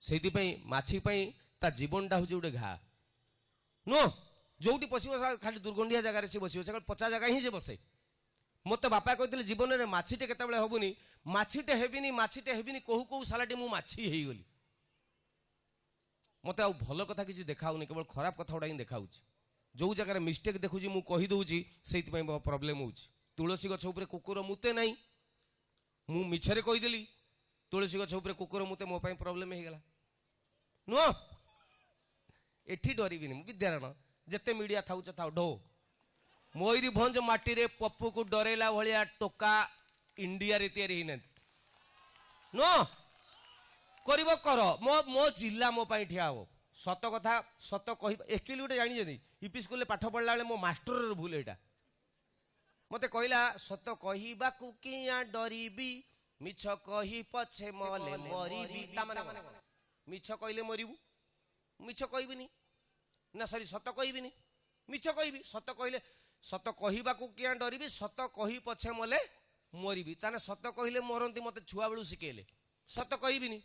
से माछी ता जीवनटा हूँ गोटे घा नुह जो पशिब खाली दुर्गंधिया जगार से बस पचा जगह ही से बसे मत बापा कहते जीवन में माछीटे केत हेबुनी माछीटे हेबिनी कहू कहू सालाटी मु माछी हो गली मत भल कथा किसी देखाऊनी केवल खराब कथा गुड़ा ही देखा जो जगह मिस्टेक देखुची मु कहीदे से प्रोब्लेम हो तुलसी गछ उपर कुकुर मुते ना मु मिछरे कहीदेली तुलसी गछ उपर कुकुर मुते मो प्रोब्लेम हो गला नुह एठी डरबिनी विद्यारण जिते मीडिया था था ढो मयूरभंज माटी रे पप्पू को डरेला भाया टोका इंडिया रे तैयारी होना नो कर मो मो जिला मो ठिया हो सत कथा सत कह एक्चुअली गोटे जानी यूपी स्कूल पाठ पढ़ला बेले मो मास्टर भूल एटा मते कहला सत कहवाकू किया डरबी मिछ कही पछे मले मरिबी ता माने मिछ कहले मरिबू मिछ कहबिनी ना सरी सत कहबिनी मिछ कहबी सत कहले सत कहवाकू किया डरबी सत कही पछे मले मरिबी ताने सत कहले मरंती मते छुआ बेलू शिखेले सत कहबिनी